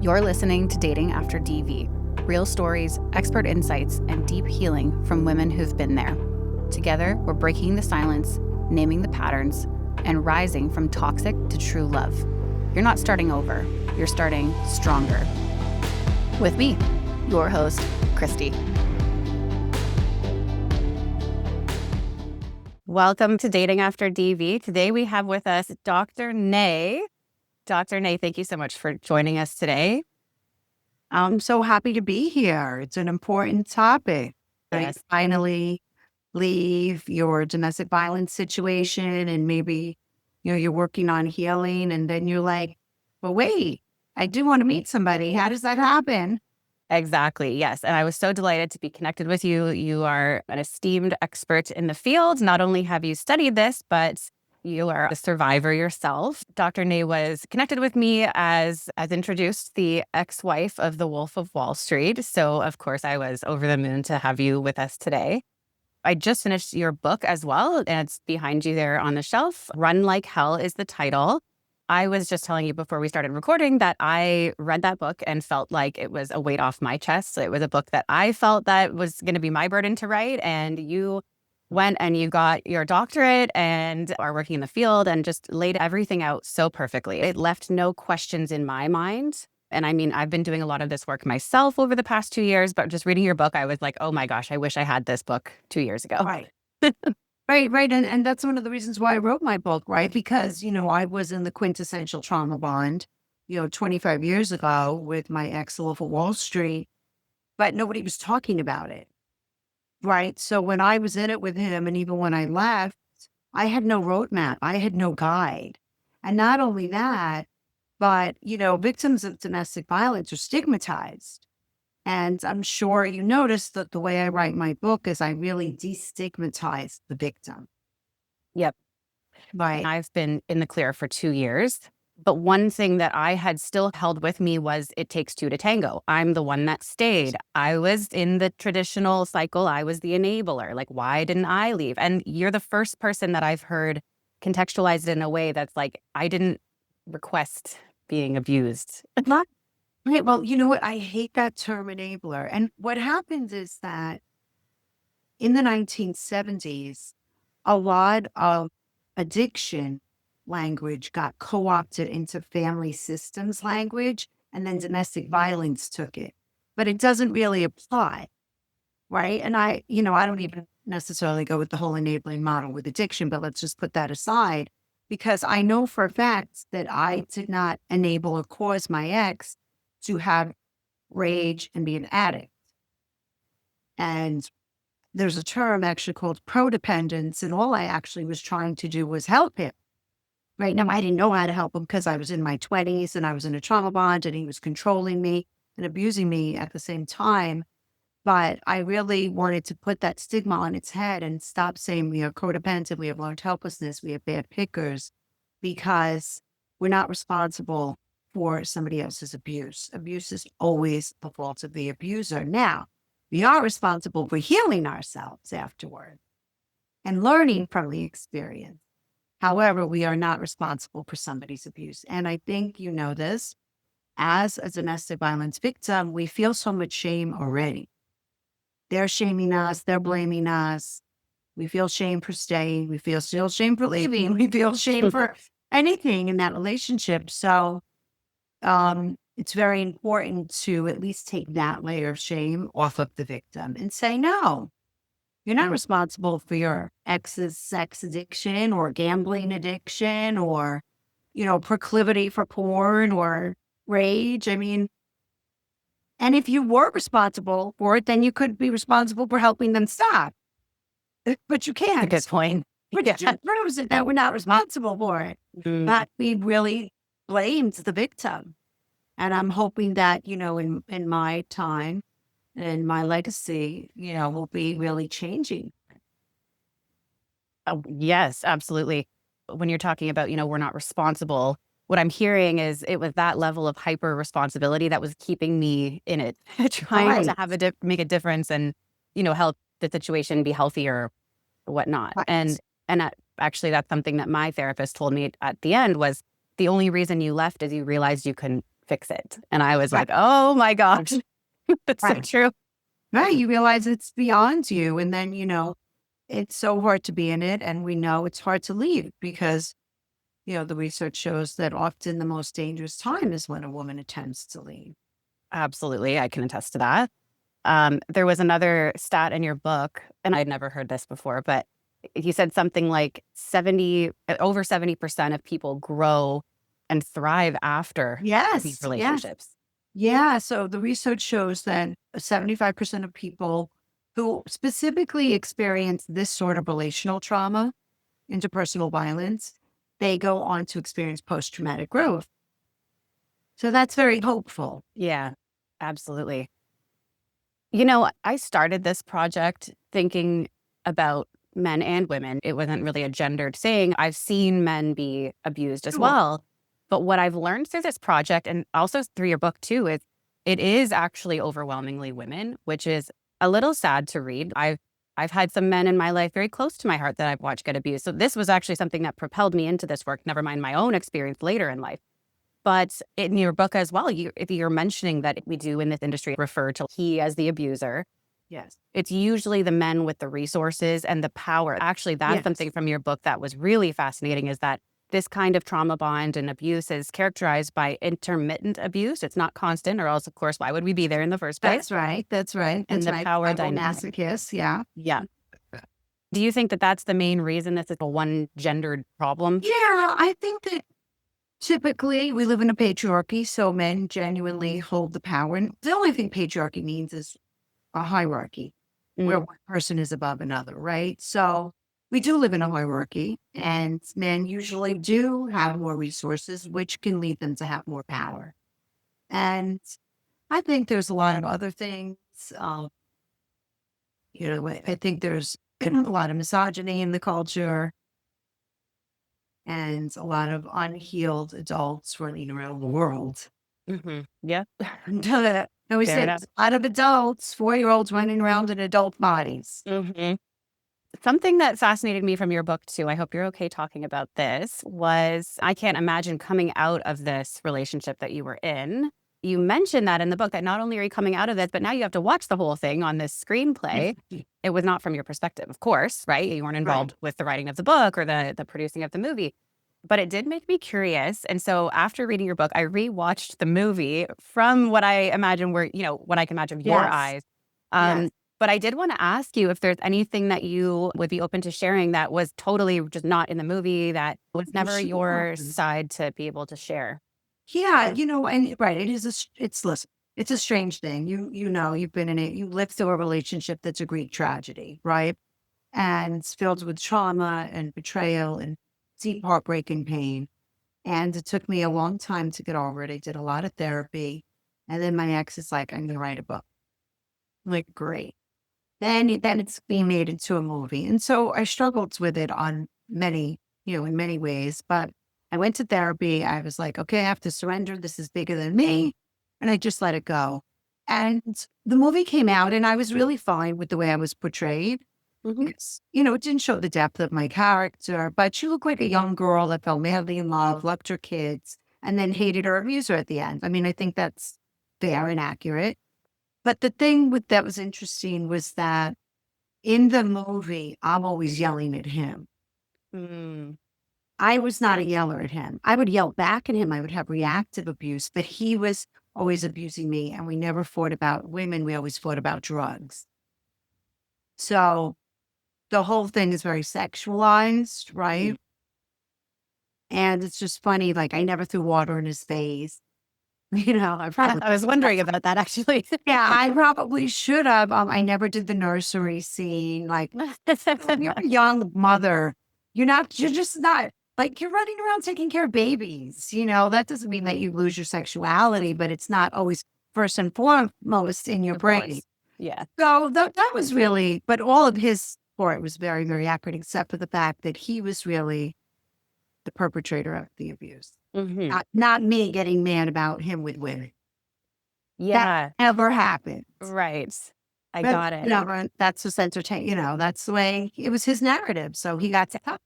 You're listening to Dating After DV. Real stories, expert insights, and deep healing from women who've been there. Together, we're breaking the silence, naming the patterns, and rising from toxic to true love. You're not starting over, you're starting stronger. With me, your host, Christy. Welcome to Dating After DV. Today we have with us Dr. Nay. Dr. Nay, thank you so much for joining us today. I'm so happy to be here. It's an important topic. Yes. Finally leave your domestic violence situation and maybe, you're working on healing and then you're like, well, wait, I do want to meet somebody. How does that happen? Exactly. Yes. And I was so delighted to be connected with you. You are an esteemed expert in the field. Not only have you studied this, but you are a survivor yourself. Dr. Nay was connected with me as introduced, the ex-wife of the Wolf of Wall Street. So, of course, I was over the moon to have you with us today. I just finished your book as well, and it's behind you there on the shelf. Run Like Hell is the title. I was just telling you before we started recording that I read that book and felt like it was a weight off my chest. It was a book that I felt that was going to be my burden to write. And you went and you got your doctorate and are working in the field and just laid everything out so perfectly. It left no questions in my mind. And I mean, I've been doing a lot of this work myself over the past 2 years, but just reading your book, I was like, oh my gosh, I wish I had this book 2 years ago. Right. Right. And that's one of the reasons why I wrote my book, right? Because, I was in the quintessential trauma bond, 25 years ago with my ex Wolf of Wall Street, but nobody was talking about it. Right. So when I was in it with him and even when I left, I had no roadmap. I had no guide. And not only that, but, victims of domestic violence are stigmatized. And I'm sure you noticed that the way I write my book is I really destigmatize the victim. Yep. Right. I've been in the clear for 2 years. But one thing that I had still held with me was it takes two to tango. I'm the one that stayed. I was in the traditional cycle. I was the enabler. Like, why didn't I leave? And you're the first person that I've heard contextualize it in a way that's like, I didn't request being abused. Not right. Well, you know what? I hate that term enabler. And what happens is that in the 1970s, a lot of addiction language got co-opted into family systems language, and then domestic violence took it. But it doesn't really apply, right? And I don't even necessarily go with the whole enabling model with addiction, but let's just put that aside because I know for a fact that I did not enable or cause my ex to have rage and be an addict. And there's a term actually called prodependence, and all I actually was trying to do was help him. Right now, I didn't know how to help him because I was in my 20s and I was in a trauma bond and he was controlling me and abusing me at the same time. But I really wanted to put that stigma on its head and stop saying we are codependent, we have learned helplessness, we have bad pickers, because we're not responsible for somebody else's abuse. Abuse is always the fault of the abuser. Now, we are responsible for healing ourselves afterward and learning from the experience. However, we are not responsible for somebody's abuse. And I think you know this. As a domestic violence victim, we feel so much shame already. They're shaming us. They're blaming us. We feel shame for staying. We feel still shame for leaving. We feel shame for anything in that relationship. So it's very important to at least take that layer of shame off of the victim and say, no, you're not responsible for your ex's sex addiction or gambling addiction or, proclivity for porn or rage. I mean, and if you were responsible for it, then you could be responsible for helping them stop. But you can't. Good point. Which just proves it that we're not responsible for it. But we really blamed the victim. And I'm hoping that, in my time and my legacy, will be really changing. Oh, yes, absolutely. When you're talking about, we're not responsible, what I'm hearing is it was that level of hyper responsibility that was keeping me in it, trying to have make a difference and, help the situation be healthier, whatnot. Right. And actually, that's something that my therapist told me at the end was the only reason you left is you realized you couldn't fix it. And I was Right. like, oh my gosh, that's so Right. true. Right. You realize it's beyond you. And then, it's so hard to be in it. And we know it's hard to leave because, the research shows that often the most dangerous time is when a woman attempts to leave. Absolutely. I can attest to that. There was another stat in your book, and I'd never heard this before, but you said something like over 70% of people grow and thrive after these Yes. Yes. relationships. Yeah. So the research shows that 75% of people who specifically experience this sort of relational trauma, interpersonal violence, they go on to experience post traumatic growth. So that's very hopeful. Yeah, absolutely. I started this project thinking about men and women. It wasn't really a gendered thing. I've seen men be abused as Sure. well. But what I've learned through this project and also through your book too is it is actually overwhelmingly women, which is a little sad to read. I've had some men in my life very close to my heart that I've watched get abused. So this was actually something that propelled me into this work, never mind my own experience later in life. But in your book as well, if you're mentioning that we do in this industry refer to he as the abuser. Yes. It's usually the men with the resources and the power. Actually, that's Yes. something from your book that was really fascinating is that this kind of trauma bond and abuse is characterized by intermittent abuse. It's not constant, or else, of course, why would we be there in the first place? That's right. That's right. And That's the right. power Bible dynamic. masochist. Yeah. Yeah. Do you think that that's the main reason this is a one gendered problem? Yeah. I think that typically we live in a patriarchy, so men genuinely hold the power. And the only thing patriarchy means is a hierarchy where Mm, one person is above another, right? So we do live in a hierarchy, and men usually do have more resources, which can lead them to have more power. And I think there's a lot of other things. Um, I think there's a lot of misogyny in the culture and a lot of unhealed adults running around the world. yeah, I always fair say enough. there's a lot of adults, 4-year-olds running around in adult bodies. hmm Something that fascinated me from your book too, I hope you're okay talking about this, was I can't imagine coming out of this relationship that you were in. You mentioned that in the book that not only are you coming out of this, but now you have to watch the whole thing on this screenplay. It was not from your perspective, of course, right? You weren't Right. involved with the writing of the book or the producing of the movie. But it did make me curious. And so after reading your book, I rewatched the movie from what I imagine were, what I can imagine your Yes. eyes. Yes. Um, but I did want to ask you if there's anything that you would be open to sharing that was totally just not in the movie, that was never Sure. your side to be able to share. Yeah, and right, it is it's listen, it's a strange thing. You've been in it, you lived through a relationship that's a Greek tragedy, right? And it's filled with trauma and betrayal and deep heartbreak and pain. And it took me a long time to get over it. I did a lot of therapy. And then my ex is like, I'm gonna write a book. I'm like, great. Then it's being made into a movie. And so I struggled with it on in many ways. But I went to therapy. I was like, okay, I have to surrender. This is bigger than me. And I just let it go. And the movie came out, and I was really fine with the way I was portrayed hmm because, it didn't show the depth of my character, but she looked like a young girl that fell madly in love, loved her kids, and then hated her abuser at the end. I mean, I think that's fair and accurate. But the thing that was interesting was that in the movie, I'm always yelling at him. Mm, I was not a yeller at him. I would yell back at him. I would have reactive abuse, but he was always abusing me. And we never fought about women. We always fought about drugs. So the whole thing is very sexualized, mm. right? And it's just funny. Like I never threw water in his face. I probably I was wondering about that actually. yeah, I probably should have. I never did the nursery scene. Like when you're a young mother, you're just not like you're running around taking care of babies. That doesn't mean that you lose your sexuality, but it's not always first and foremost in your Of brain. course. Yeah. So that was really, but all of his part was very, very accurate, except for the fact that he was really the perpetrator of the abuse, hmm not me getting mad about him with women. That Yeah. never happened. Right. I But got it. that's just entertain. That's the way it was his narrative. So he got to talk.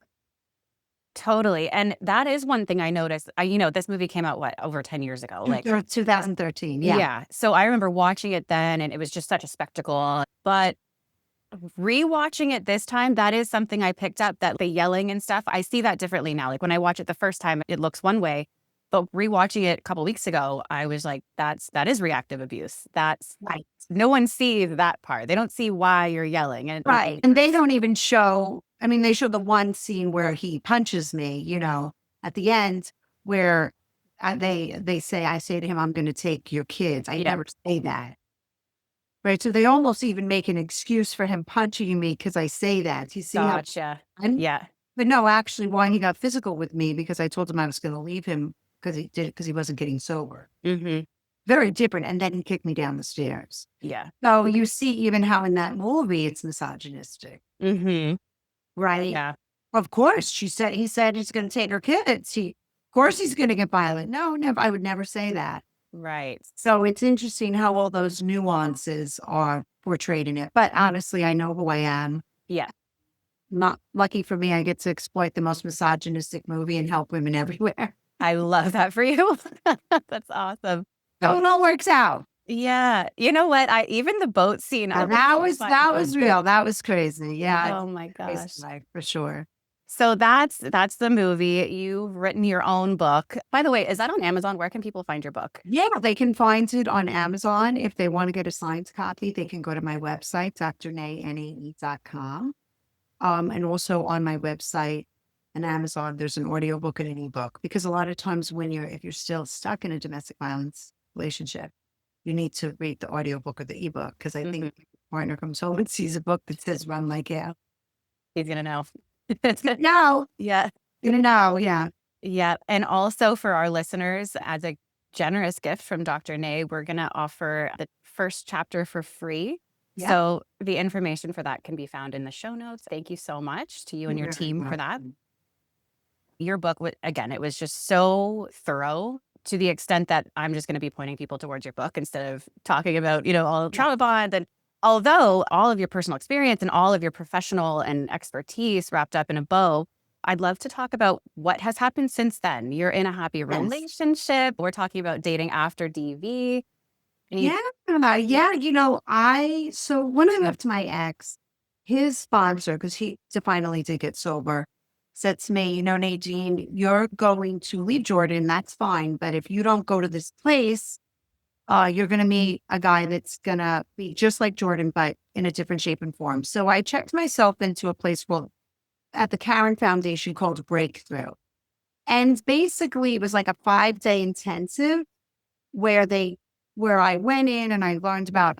Totally. And that is one thing I noticed. This movie came out, what, over 10 years ago? Like, 2013. Yeah. yeah. So I remember watching it then, and it was just such a spectacle. But rewatching it this time, that is something I picked up, that the yelling and stuff, I see that differently now. Like when I watch it the first time, it looks one way. But rewatching it a couple weeks ago, I was like, that is reactive abuse. That's Right. no one sees that part. They don't see why you're yelling. And Right. And they don't even show, I mean, they show the one scene where he punches me, at the end where they say, I say to him, I'm going to take your kids. I yeah, never say that. Right. So they almost even make an excuse for him punching me because I say that. You see how, gotcha. and, Yeah. but no, actually, why he got physical with me because I told him I was going to leave him because he wasn't getting sober. Mm-hmm. Very different. And then he kicked me down the stairs. Yeah. So you see even how in that movie it's misogynistic, Mm-hmm. right? Yeah. Of course, he said he's going to take her kids. Of course he's going to get violent. No, never. I would never say that. Right. So it's interesting how all those nuances are portrayed in it. But honestly, I know who I am. Yeah. Not lucky for me, I get to exploit the most misogynistic movie and help women everywhere. I love that for you. That's awesome. So it all works out. Yeah. You know what? Even the boat scene. Now, that was real. That was crazy. Yeah. Oh my Crazy gosh. life, for sure. So that's the movie. You've written your own book. By the way, is that on Amazon? Where can people find your book? Yeah, they can find it on Amazon. If they want to get a signed copy, they can go to my website, drnae.com. And also on my website and Amazon, there's an audiobook and an ebook. Because a lot of times if you're still stuck in a domestic violence relationship, you need to read the audiobook or the ebook. Because I think if your partner comes home and sees a book that says run like hell. He's gonna know. No, Yeah. gonna know, yeah. Yeah. And also for our listeners, as a generous gift from Dr. Nay, we're gonna offer the first chapter for free. Yeah. So the information for that can be found in the show notes. Thank you so much to you and your You're very team for that. welcome. Your book, again, it was just so thorough, to the extent that I'm just going to be pointing people towards your book instead of talking about, all trauma bonds. And although all of your personal experience and all of your professional and expertise wrapped up in a bow, I'd love to talk about what has happened since then. You're in a happy Yes. relationship. We're talking about dating after DV. And Yeah, so when I left my ex, his sponsor, because he finally did get sober, said to me, Nadine, you're going to leave Jordan, that's fine. But if you don't go to this place, you're going to meet a guy that's going to be just like Jordan, but in a different shape and form. So I checked myself into a place at the Karen Foundation called Breakthrough. And basically it was like a 5-day intensive where I went in and I learned about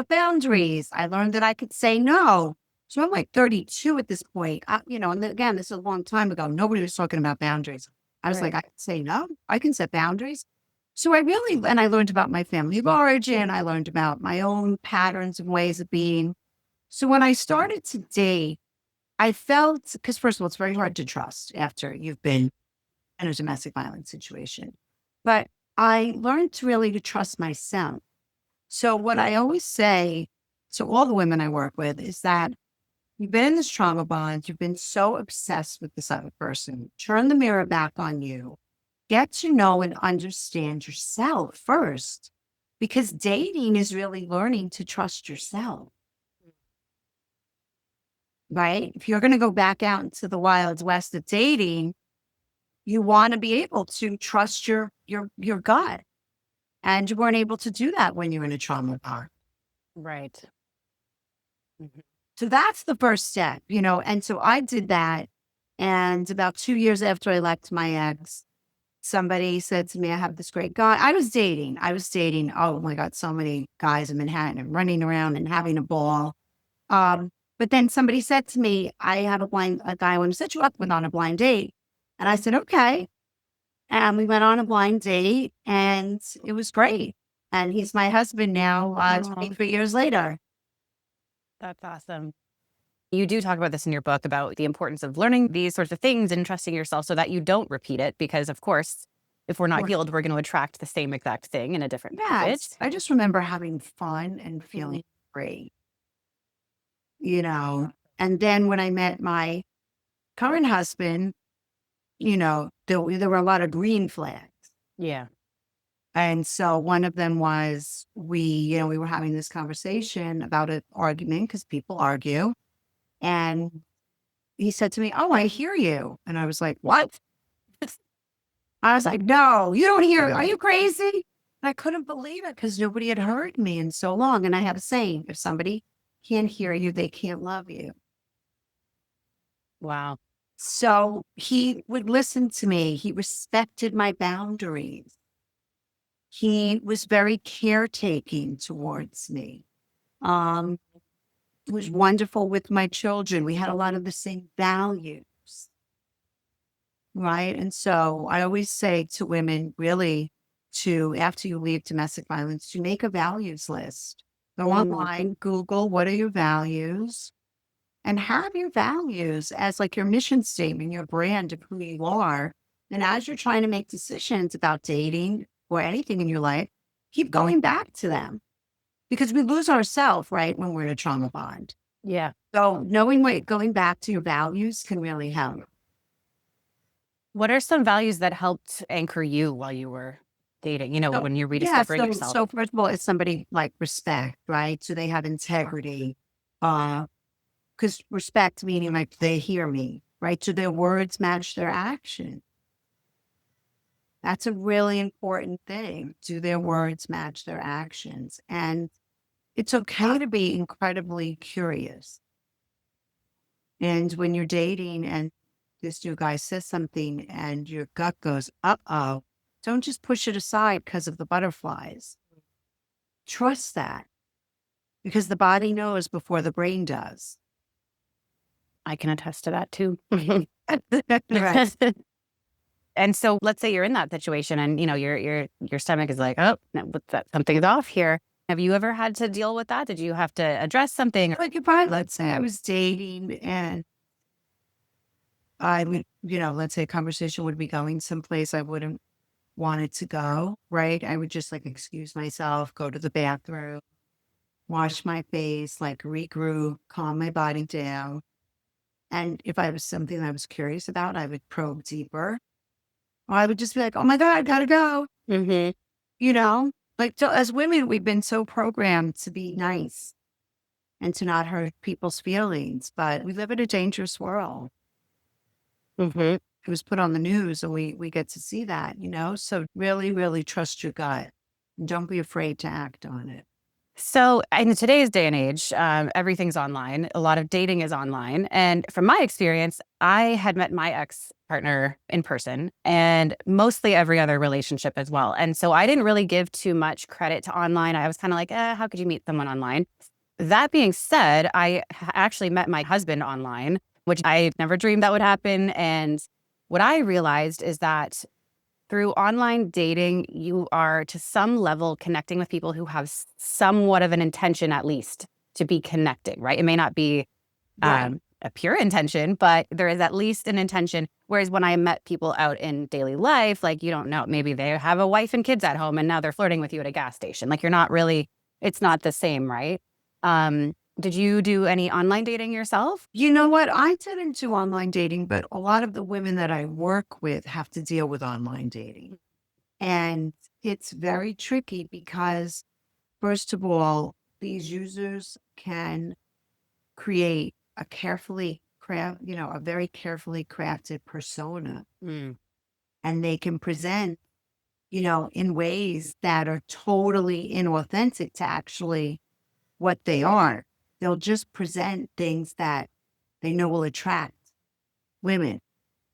boundaries. I learned that I could say no. So I'm like 32 at this point, and again, this is a long time ago. Nobody was talking about boundaries. I was Right. like, I can say no. I can set boundaries. So I learned about my family of origin. I learned about my own patterns and ways of being. So when I started to date, I felt, because first of all, it's very hard to trust after you've been in a domestic violence situation. But I learned to trust myself. So what I always say to all the women I work with is that you've been in this trauma bond, you've been so obsessed with this other person, turn the mirror back on you, get to know and understand yourself first, because dating is really learning to trust yourself. Right? If you're going to go back out into the wild west of dating, you want to be able to trust your gut. And you weren't able to do that when you're in a trauma bond. Right. Mhm. So that's the first step, And so I did that. And about 2 years after I left my ex, somebody said to me, I have this great guy. I was dating. Oh my God, so many guys in Manhattan and running around and having a ball. But then somebody said to me, I have a guy I want to set you up with on a blind date. And I said, okay. And we went on a blind date and it was great. And he's my husband now, Aw. 23 years later. That's awesome. You do talk about this in your book, about the importance of learning these sorts of things and trusting yourself so that you don't repeat it. Because, of course, if we're not healed, we're going to attract the same exact thing in a different package. I just remember having fun and feeling great, And then when I met my current husband, there were a lot of green flags. Yeah. And so one of them was we were having this conversation about an argument because people argue. And he said to me, "Oh, I hear you." And I was like, "What?" I was like, "No, you don't hear. Are you crazy?" And I couldn't believe it because nobody had heard me in so long. And I have a saying, if somebody can't hear you, they can't love you. Wow. So he would listen to me. He respected my boundaries. He was very caretaking towards me. Um, was wonderful with my children. We had a lot of the same values, right? And so I always say to women, really, after you leave domestic violence, to make a values list. Go online, Google, what are your values? And have your values as like your mission statement, your brand of who you are. And as you're trying to make decisions about dating or anything in your life, keep going back to them because we lose ourselves, right, when we're in a trauma bond. Yeah. So going back to your values can really help. What are some values that helped anchor you while you were dating, So, when you're yeah, rediscovering yourself? so first of all, it's somebody like respect, right? So they have integrity. Because respect meaning like they hear me, right? So their words match their action. That's a really important thing. Do their words match their actions? And it's okay to be incredibly curious. And when you're dating and this new guy says something and your gut goes, uh-oh, don't just push it aside because of the butterflies. Trust that because the body knows before the brain does. I can attest to that too. Right. And so let's say you're in that situation and your stomach is like, oh, no, what's that? Something's off here. Have you ever had to deal with that? Did you have to address something? Like if I, let's say I was dating and I would, let's say a conversation would be going someplace I wouldn't want it to go, right? I would just like excuse myself, go to the bathroom, wash my face, like regroup, calm my body down. And if I was something I was curious about, I would probe deeper. Or I would just be like, oh my God, gotta go. Mm-hmm. Like so as women, we've been so programmed to be nice and to not hurt people's feelings, but we live in a dangerous world. Mm-hmm. It was put on the news and we get to see that. So really, really trust your gut. And don't be afraid to act on it. So in today's day and age, everything's online. A lot of dating is online. And from my experience, I had met my ex-partner in person and mostly every other relationship as well. And so I didn't really give too much credit to online. I was kind of like, how could you meet someone online? That being said, I actually met my husband online, which I never dreamed that would happen. And what I realized is that through online dating, you are to some level connecting with people who have somewhat of an intention, at least, to be connecting, right? It may not be Right. a pure intention, but there is at least an intention. Whereas when I met people out in daily life, like you don't know, maybe they have a wife and kids at home and now they're flirting with you at a gas station. Like you're not really, it's not the same, right? Did you do any online dating yourself? You know what? I didn't do online dating, but a lot of the women that I work with have to deal with online dating. And it's very tricky because, first of all, these users can create a very carefully crafted persona. Mm. And they can present, in ways that are totally inauthentic to actually what they are. They'll just present things that they know will attract women.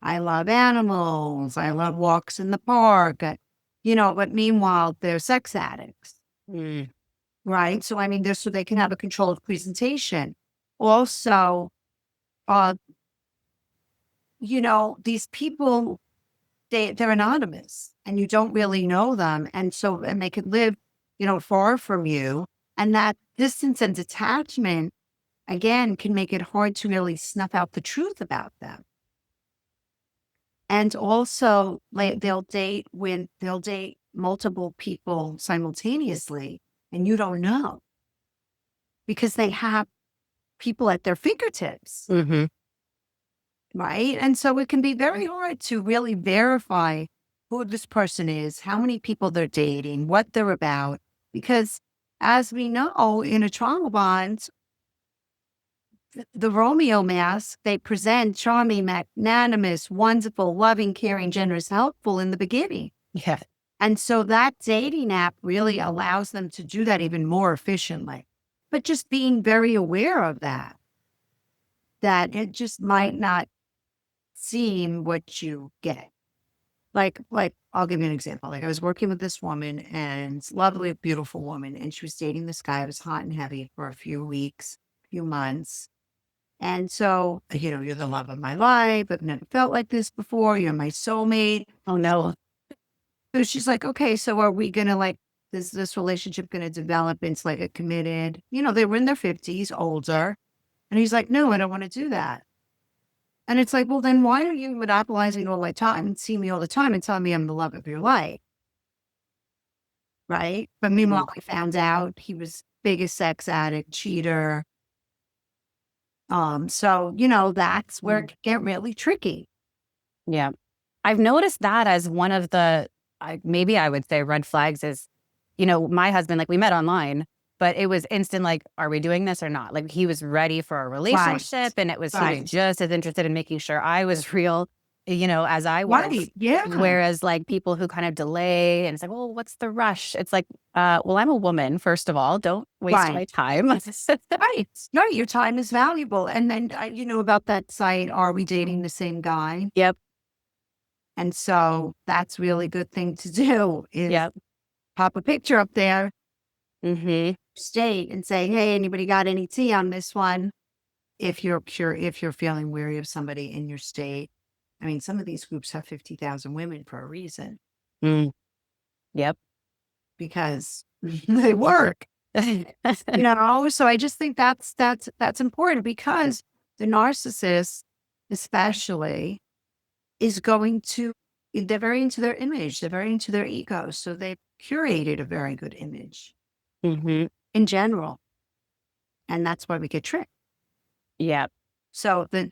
I love animals. I love walks in the park. But meanwhile, they're sex addicts, Mm. right? So, I mean, so they can have a controlled presentation. Also, uh, these people, they're anonymous and you don't really know them. And they could live, far from you. And that distance and detachment, again, can make it hard to really snuff out the truth about them. And also, like they'll date multiple people simultaneously, and you don't know because they have people at their fingertips. Hmm. right? And so it can be very hard to really verify who this person is, how many people they're dating, what they're about. Because as we know, in a trauma bond, the Romeo mask, they present charming, magnanimous, wonderful, loving, caring, generous, helpful in the beginning. Yeah. And so that dating app really allows them to do that even more efficiently. But just being very aware of that, that it just might not seem what you get. Like I'll give you an example. Like I was working with this woman and lovely, beautiful woman, and she was dating this guy. It was hot and heavy for a few weeks, few months. And so, you're the love of my life. I've never felt like this before. You're my soulmate. Oh no. So she's like, okay, so are we gonna like this relationship gonna develop into like a committed, they were in their 50s, older. And he's like, no, I don't want to do that. And it's like, well, then why are you monopolizing all my time and see me all the time and telling me I'm the love of your life? Right. But meanwhile, I found out he was biggest sex addict, cheater. So, that's where it can get really tricky. Yeah. I've noticed that as one of the, maybe I would say red flags is, my husband, like we met online, but it was instant, like, are we doing this or not? Like he was ready for a relationship and he was Right. just as interested in making sure I was real, as I was. Right. Yeah. Whereas like people who kind of delay and it's like, well, what's the rush? It's like, well, I'm a woman, first of all, don't waste my Right. time. Right. No, your time is valuable. And then, you know about that site, Are We Dating the Same Guy? Yep. And so that's really good thing to do is Yep. pop a picture up there, Mm-hmm. state and say, hey, anybody got any tea on this one? If you're feeling weary of somebody in your state. I mean, some of these groups have 50,000 women for a reason Mm. Yep. because they work. So I just think that's important because the narcissist, especially, is going to they're very into their image, they're very into their ego. So they've curated a very good image Mm-hmm. in general. And that's why we get tricked. Yep. So the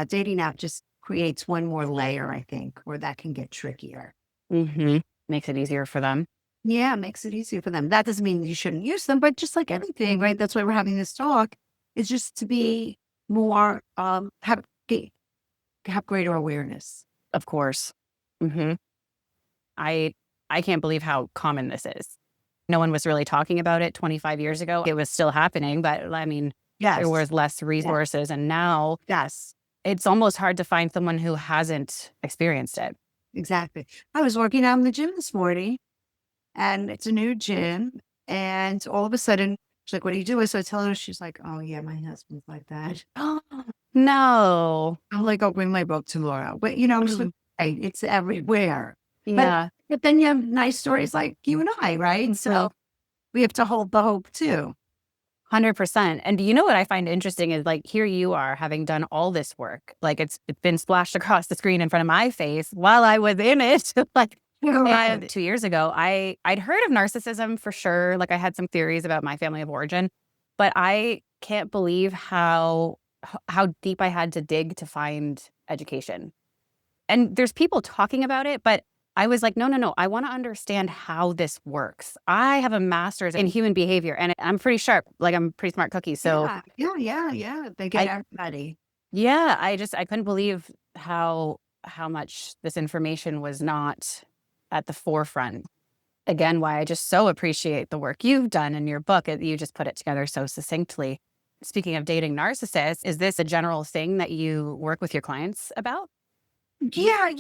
dating app just creates one more layer, I think, where that can get trickier. Mm-hmm. Makes it easier for them. Yeah, it makes it easier for them. That doesn't mean you shouldn't use them, but just like anything, right? That's why we're having this talk. Is just to be more have greater awareness. Of course. Mm-hmm. I I can't believe how common this is. No one was really talking about it 25 years ago. It was still happening, but I mean, there Yes. was less resources. And now Yes. it's almost hard to find someone who hasn't experienced it. Exactly. I was working out in the gym this morning and it's a new gym. And all of a sudden, she's like, what do you do? So I tell her, she's like, oh, yeah, my husband's like that. Oh, no. I'm like, I'll bring my book tomorrow. But, I'm just like, hey, it's everywhere. But, Yeah, but then you have nice stories like you and I, right? So we have to hold the hope too. 100%. And you know what I find interesting is like, here you are having done all this work. Like it's been splashed across the screen in front of my face while I was in it. Like, Right. and 2 years ago, I'd heard of narcissism for sure. Like I had some theories about my family of origin, but I can't believe how deep I had to dig to find education. And there's people talking about it, but I was like, no, no, no. I want to understand how this works. I have a master's in human behavior and I'm pretty sharp. Like I'm a pretty smart cookie. So Yeah. They get I, everybody. yeah, I couldn't believe how much this information was not at the forefront. Again, why I just so appreciate the work you've done in your book. You just put it together so succinctly. Speaking of dating narcissists, is this a general thing that you work with your clients about? Yeah,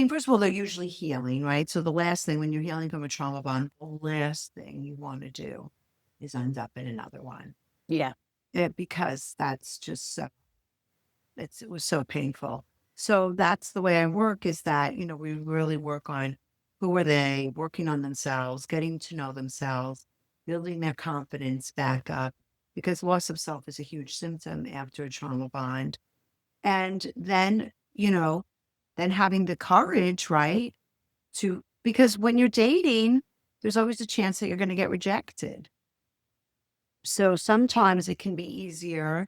first of all, they're usually healing, right? So the last thing when you're healing from a trauma bond, the last thing you want to do is end up in another one. Yeah. Because that's just it was so painful. So that's the way I work is that, we really work on who are they, working on themselves, getting to know themselves, building their confidence back up, because loss of self is a huge symptom after a trauma bond. And then, then having the courage, right? Because when you're dating, there's always a chance that you're going to get rejected. So sometimes it can be easier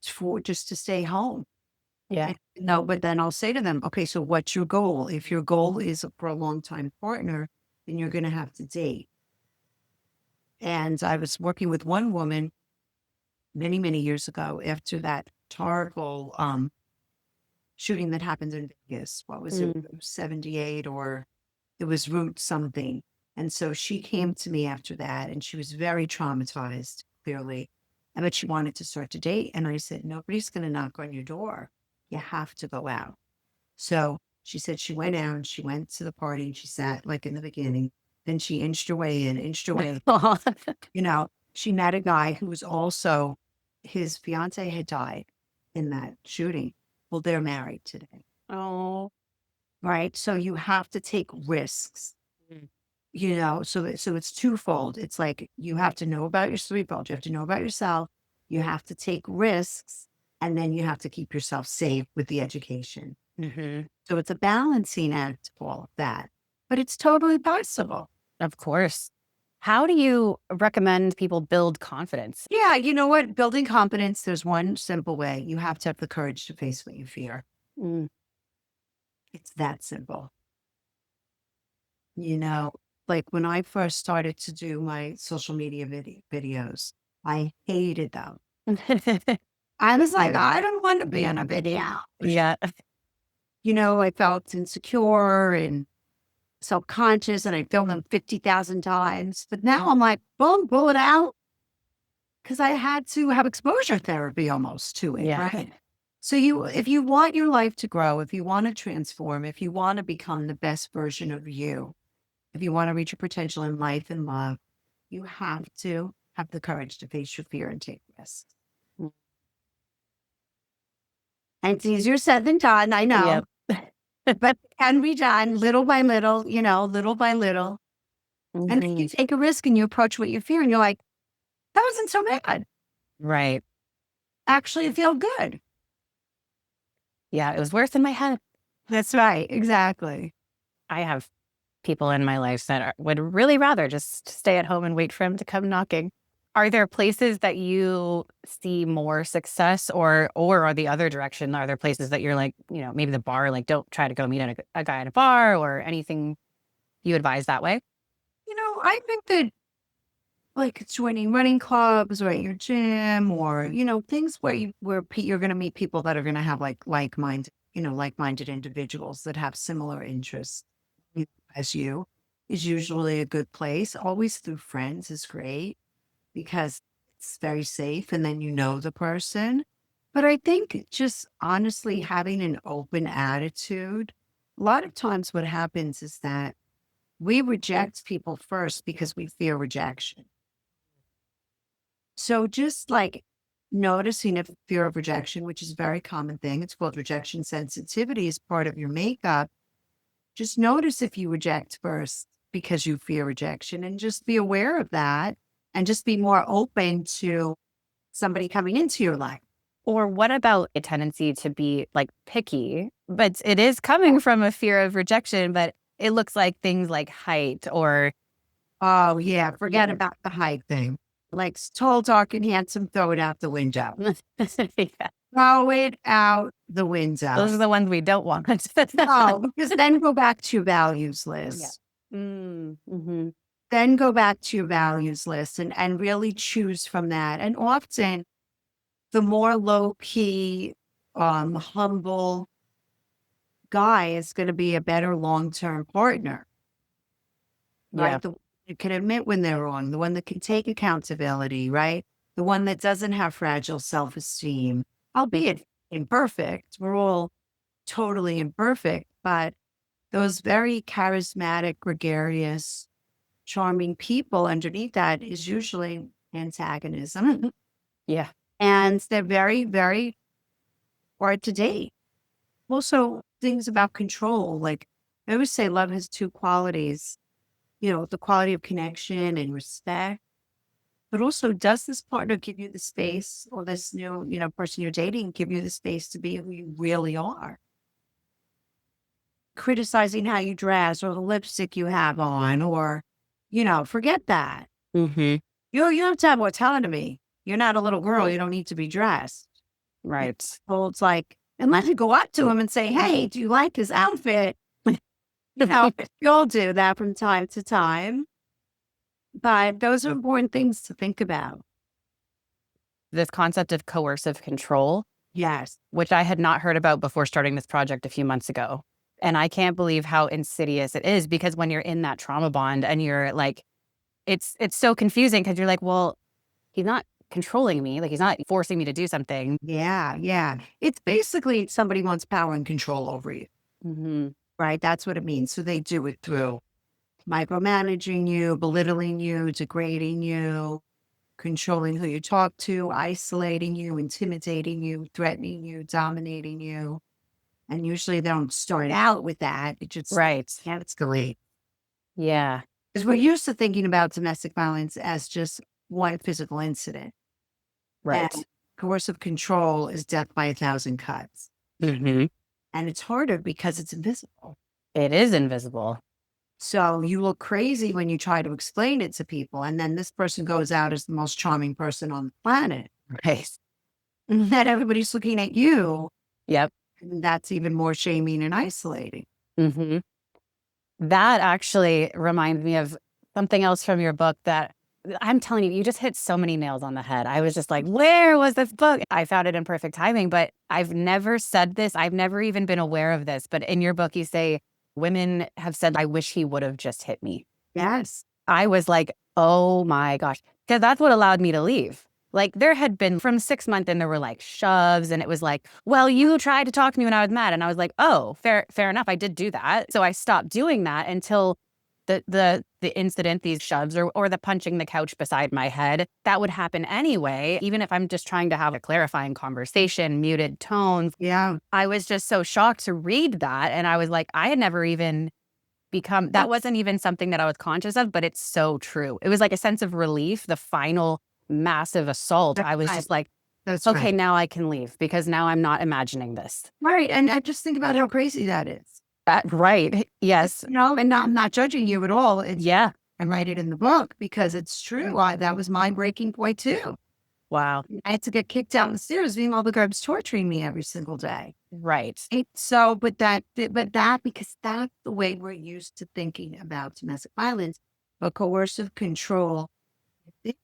for just to stay home Yeah. And, no, but then I'll say to them, okay, so what's your goal? If your goal is for a long time partner, then you're going to have to date. And I was working with one woman many, many years ago after that horrible shooting that happened in Vegas. What was it? Mm. 78, or it was Route something. And so she came to me after that and she was very traumatized, clearly. But she wanted to start to date. And I said, nobody's going to knock on your door. You have to go out. So she said she went out and she went to the party and she sat like in the beginning. Then she inched her way in, inched her way. You know, she met a guy who was also, his fiance had died in that shooting. Well, they're married today. Oh. Right. So you have to take risks, Mm. so it's twofold. It's like you have to know about your threefold. You have to know about yourself. You have to take risks, and then you have to keep yourself safe with the education. Mhm. So it's a balancing act of all of that, but it's totally possible. Of course. How do you recommend people build confidence? Yeah, you know what? Building confidence, there's one simple way. You have to have the courage to face what you fear. Mm. It's that simple. You know, like when I first started to do my social media videos, I hated them. I was like, I don't want to be on a video. Yeah. I felt insecure and self-conscious and I filmed them 50,000 times. But now I'm like, boom, pull it out. Because I had to have exposure therapy almost to it, Yeah. right? So if you want your life to grow, if you want to transform, if you want to become the best version of you, if you want to reach your potential in life and love, you have to have the courage to face your fear and take risks. Mm. And it's easier said than done, I know, Yep. but it can be done little by little, little by little. And then you Mhm. take a risk and you approach what you fear and you're like, that wasn't so bad. Right. Actually, I feel good. Yeah, it was worse in my head. That's right. Exactly. I have people in my life that would really rather just stay at home and wait for him to come knocking. Are there places that you see more success or the other direction? Are there places that you're like, maybe the bar, like don't try to go meet a guy at a bar or anything you advise that way? I think that like joining running clubs or at your gym or, things where you're going to meet people that are going to have like-minded individuals that have similar interests as you is usually a good place. Always through friends is great because it's very safe and then you know the person. But I think just honestly having an open attitude, a lot of times what happens is that we reject people first because we fear rejection. So just like noticing a fear of rejection, which is a very common thing, it's called rejection sensitivity, is part of your makeup. Just notice if you reject first because you fear rejection and just be aware of that and just be more open to somebody coming into your life. Or what about a tendency to be like picky, but it is coming from a fear of rejection, but it looks like things like height or Oh, yeah. Forget about the height thing. Like tall, dark, and handsome, throw it out the window. yeah, Throw it out the window. those are the ones we don't want. No, because then go back to your values Yeah. list. Mm-hmm. Then go back to your values list and really choose from that. And often the more low key, humble guy is going to be a better long term partner, Yeah. right? The one that can admit when they're wrong, the one that can take accountability, right? The one that doesn't have fragile self esteem, albeit imperfect. We're all totally imperfect, but those very charismatic, gregarious, charming people underneath that is usually antagonism. Yeah. And they're very, very hard to date. Also, things about control. Like I always say, love has two qualities, the quality of connection and respect. But also, does this partner give you the space or this new, person you're dating give you the space to be who you really are? Criticizing how you dress or the lipstick you have on, or, forget that. Mm-hmm. You don't have to have what's telling to me. You're not a little girl. You don't need to be dressed. Right. So it's like, unless you go up to them and say, hey, do you like this outfit? You all do that from time to time. But those are important things to think about. This concept of coercive control, Yes. which I had not heard about before starting this project a few months ago. And I can't believe how insidious it is, because when you're in that trauma bond and you're like, it's so confusing, because you're like, well, he's not controlling me. Like, he's not forcing me to do something. Yeah. Yeah. It's basically somebody wants power and control over you, Mm-hmm. right? That's what it means. So they do it through micromanaging you, belittling you, degrading you, controlling who you talk to, isolating you, intimidating you, threatening you, dominating you. And usually they don't start out with that. It just Right. escalate. Yeah. Because we're used to thinking about domestic violence as just one physical incident. And Right. coercive control is death by 1,000 cuts. Mm-hmm. And it's harder because it's invisible. It is invisible. So you look crazy when you try to explain it to people. And then this person goes out as the most charming person on the planet. Right. And then everybody's looking at you. Yep. And that's even more shaming and isolating. Mm-hmm. That actually reminds me of something else from your book that I'm telling you, you just hit so many nails on the head. I was just like, where was this book? I found it in perfect timing, but I've never said this. I've never even been aware of this. But in your book, you say women have said, I wish he would have just hit me. Yes. I was like, oh my gosh, because that's what allowed me to leave. Like, there had been from 6 months in, there were like shoves, and it was like, well, you tried to talk to me when I was mad. And I was like, oh, fair enough. I did do that. So I stopped doing that until the incident, these shoves or the punching the couch beside my head, that would happen anyway. Even if I'm just trying to have a clarifying conversation, muted tones. Yeah. I was just so shocked to read that. And I was like, I had never even that wasn't even something that I was conscious of, but it's so true. It was like a sense of relief, the final massive assault. That's I was right. just like, That's okay, right. now I can leave, because now I'm not imagining this. Right. And I just think about how crazy that is. Right. Yes. And I'm not judging you at all. Yeah. I write it in the book because it's true. That was my breaking point too. Wow. I had to get kicked down the stairs, meanwhile the guard's torturing me every single day. Right. So, because that's the way we're used to thinking about domestic violence, but coercive control, I think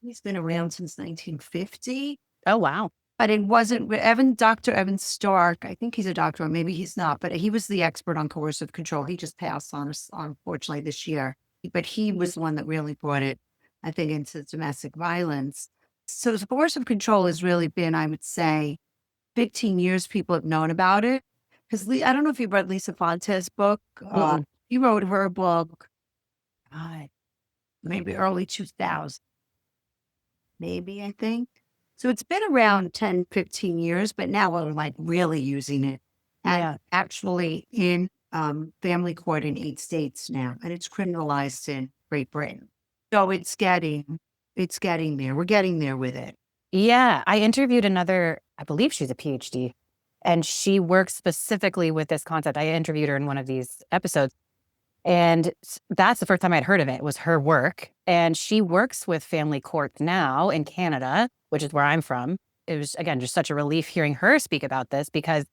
he's been around since 1950. Oh, wow. But it wasn't Dr. Evan Stark. I think he's a doctor, or maybe he's not, but he was the expert on coercive control. He just passed on us, unfortunately, this year. But he was the one that really brought it, I think, into domestic violence. So coercive control has really been, I would say, 15 years people have known about it. Because I don't know if you read Lisa Fonte's book. Mm-mm. He wrote her book, God, maybe early 2000, maybe, I think. So it's been around 10, 15 years, but now we're like really using it. And Yeah. actually in family court in 8 states now, and it's criminalized in Great Britain. So it's getting there. We're getting there with it. Yeah. I interviewed another, I believe she's a Ph.D., and she works specifically with this concept. I interviewed her in one of these episodes. And that's the first time I'd heard of it, was her work. And she works with family courts now in Canada, which is where I'm from. It was, again, just such a relief hearing her speak about this, because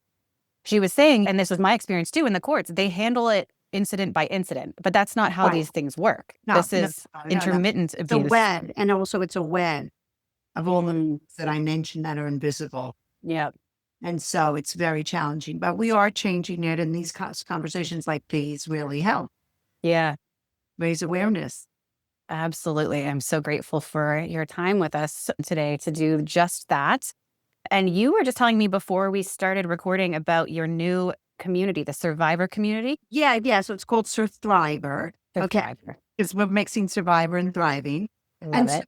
she was saying, and this was my experience too in the courts, they handle it incident by incident, but that's not how Right. these things work. No, This no, is no. intermittent It's a abuse. web. And also it's a web of all the things that I mentioned that are invisible. Yeah. And so it's very challenging, but we are changing it. And these conversations like these really help Yeah. raise awareness. Absolutely. I'm so grateful for your time with us today to do just that. And you were just telling me before we started recording about your new community, the survivor community. Yeah. Yeah. So it's called Thriver. Okay. Survivor. Because we're mixing survivor and thriving. Love And it.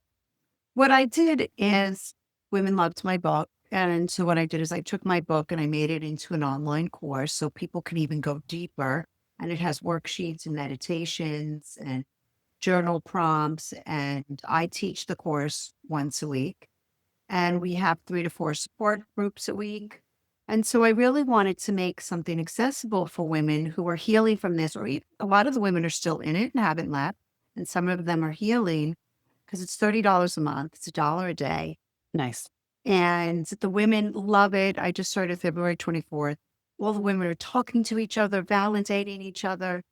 what I did is women loved my book. And so what I did is I took my book and I made it into an online course so people can even go deeper. And it has worksheets and meditations and journal prompts. And I teach the course once a week. And we have 3 to 4 support groups a week. And so I really wanted to make something accessible for women who are healing from this, or even, a lot of the women are still in it and haven't left. And some of them are healing, because it's $30 a month. It's $1 a day. Nice. And the women love it. I just started February 24th. All the women are talking to each other, validating each other.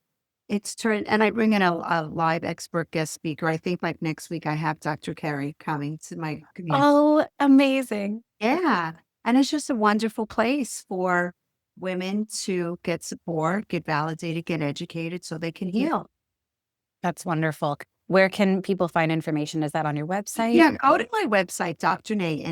It's turned, and I bring in a live expert guest speaker. I think like next week I have Dr. Carey coming to my community. Oh, amazing. Yeah. And it's just a wonderful place for women to get support, get validated, get educated so they can heal. That's wonderful. Where can people find information? Is that on your website? Yeah, go to my website,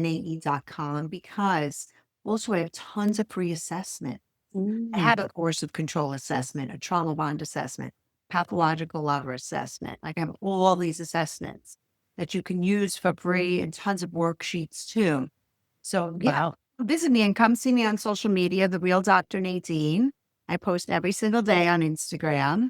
drnae.com, because also I have tons of free assessment. I Mm. have a course of control assessment, a trauma bond assessment, pathological lover assessment. Like I have all these assessments that you can use for free and tons of worksheets too. So yeah, Wow. visit me and come see me on social media, The Real Dr. Nadine. I post every single day on Instagram.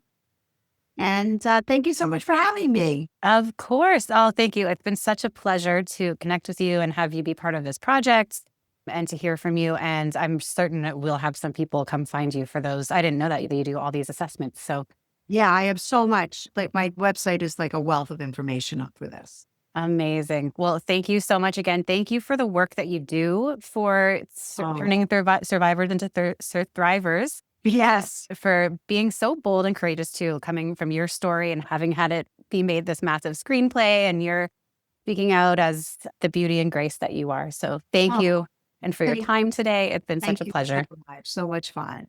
And thank you so much for having me. Of course. Oh, thank you. It's been such a pleasure to connect with you and have you be part of this project and to hear from you. And I'm certain that we'll have some people come find you for those. I didn't know that you do all these assessments. So Yeah, I have so much. Like my website is like a wealth of information up for this. amazing. Well, thank you so much again. Thank you for the work that you do for Oh, turning survivors into thrivers, yes. for being so bold and courageous too, coming from your story and having had it be made this massive screenplay, and you're speaking out as the beauty and grace that you are. So thank Oh, you. And for your thank, time today. It's been such thank a you so pleasure. much. So much fun.